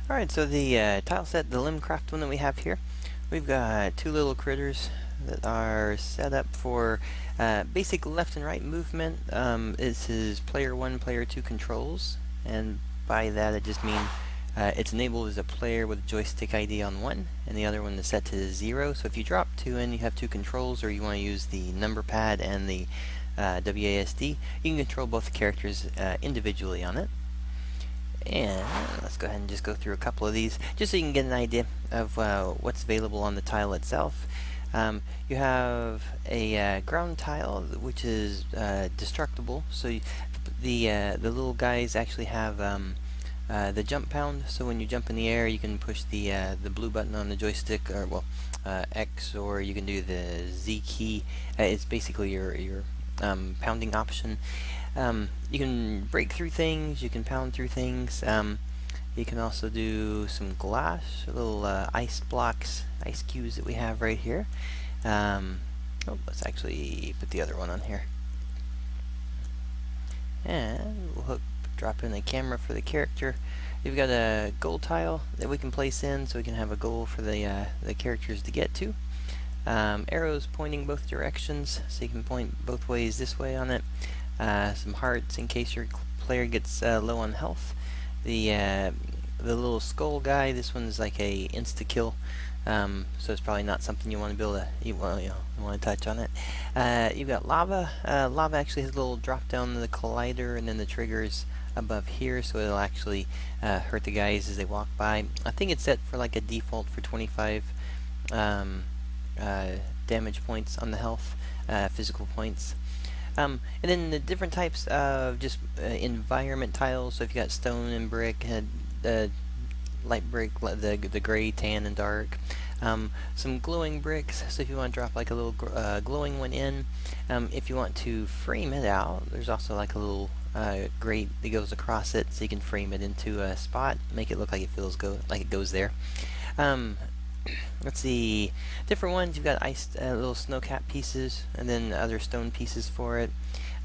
Alright, so the tile set, the Limcraft one that we have here, we've got two little critters that are set up for basic left and right movement. This is player 1, player 2 controls, and by that I just mean it's enabled as a player with a joystick ID on 1, and the other one is set to 0. So if you drop 2 in, you have 2 controls, or you want to use the number pad and the WASD, you can control both characters individually on it. And let's go ahead and just go through a couple of these, just so you can get an idea of what's available on the tile itself. You have a ground tile, which is destructible. So the little guys actually have the jump pound. So when you jump in the air, you can push the blue button on the joystick, or X, or you can do the Z key. It's basically your pounding option. You can break through things, you can pound through things. You can also do some glass, little ice blocks, ice cubes that we have right here. Let's actually put the other one on here. And we'll drop in a camera for the character. You've got a goal tile that we can place in, so we can have a goal for the characters to get to. Arrows pointing both directions, so you can point both ways this way on it. Some hearts in case your player gets low on health. The little skull guy, this one's like a insta kill, so it's probably not something you want to build you want to touch on it. You've got lava. Lava actually has a little drop down to the collider, and then the triggers above here, so it'll actually hurt the guys as they walk by. I think it's set for like a default for 25 damage points on the health, physical points. And then the different types of just environment tiles. So if you got stone and brick, light brick, the gray, tan, and dark. Some glowing bricks. So if you want to drop like a little glowing one in, if you want to frame it out, there's also like a little grate that goes across it, so you can frame it into a spot, make it look like it goes there. Let's see, different ones. You've got ice, little snow cap pieces, and then other stone pieces for it.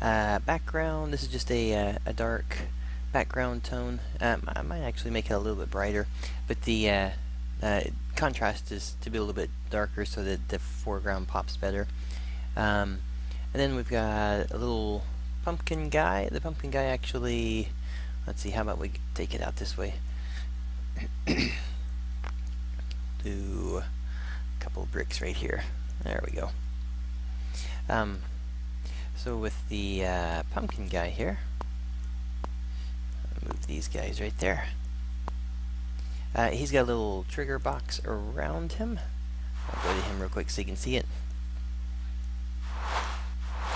Background, this is just a dark background tone. I might actually make it a little bit brighter, but the contrast is to be a little bit darker so that the foreground pops better. And then we've got a little pumpkin guy. The pumpkin guy actually, let's see, how about we take it out this way. Do a couple of bricks right here. There we go. So with the pumpkin guy here, I'll move these guys right there. He's got a little trigger box around him. I'll go to him real quick so you can see it.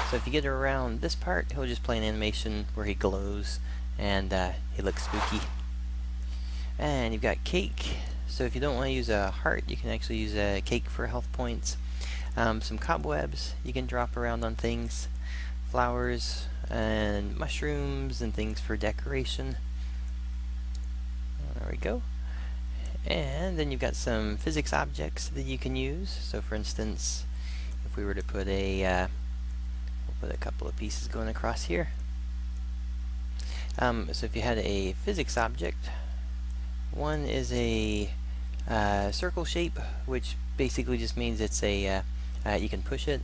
So if you get around this part, he'll just play an animation where he glows and he looks spooky. And you've got cake. So if you don't want to use a heart, you can actually use a cake for health points. Some cobwebs you can drop around on things. Flowers and mushrooms and things for decoration. There we go. And then you've got some physics objects that you can use. So for instance, if we were to put we'll put a couple of pieces going across here. So if you had a physics object, one is a circle shape, which basically just means it's a you can push it.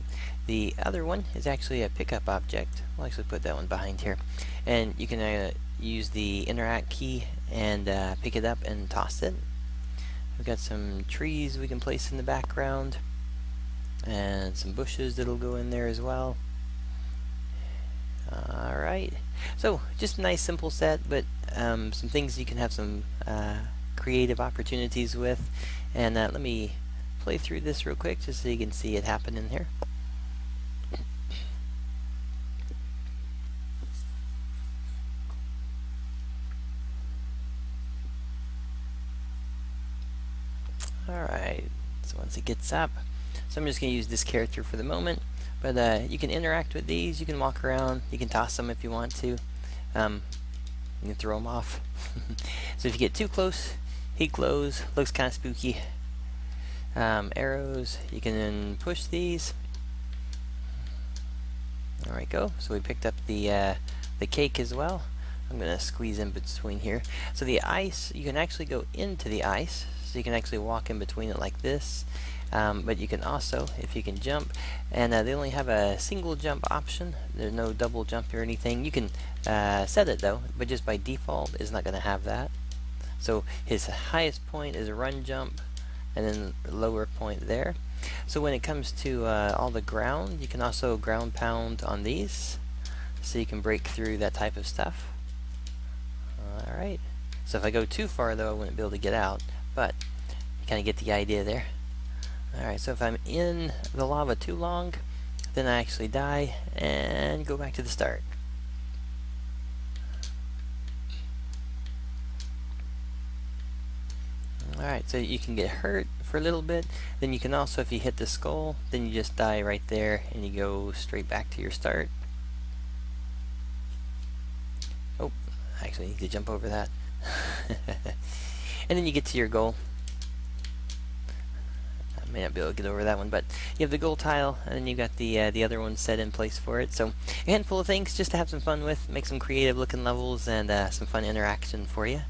The other one is actually a pickup object. We'll actually put that one behind here, and you can use the interact key and pick it up and toss it. We've got some trees we can place in the background, and some bushes that'll go in there as well. Alright, so just a nice simple set, but some things you can have some creative opportunities with. And let me play through this real quick just so you can see it happen in here. Alright, so once it gets up, so I'm just going to use this character for the moment, but you can interact with these, you can walk around, you can toss them if you want to, you can throw them off. So if you get too close, he glows, looks kind of spooky. Arrows, you can then push these. There we go, so we picked up the cake as well. I'm going to squeeze in between here. So the ice, you can actually go into the ice, so you can actually walk in between it like this. But you can also, if you can jump, and they only have a single jump option. There's no double jump or anything. You can set it though, but just by default it's not going to have that. So his highest point is a run jump, and then lower point there. So when it comes to all the ground, you can also ground pound on these, so you can break through that type of stuff. Alright, so if I go too far though, I wouldn't be able to get out, but you kind of get the idea there. Alright, so if I'm in the lava too long, then I actually die and go back to the start. Alright, so you can get hurt for a little bit, then you can also, if you hit the skull, then you just die right there and you go straight back to your start. Oh, I actually need to jump over that. And then you get to your goal. I may not be able to get over that one, but you have the goal tile, and then you got the other one set in place for it. So a handful of things just to have some fun with, make some creative looking levels, and some fun interaction for you.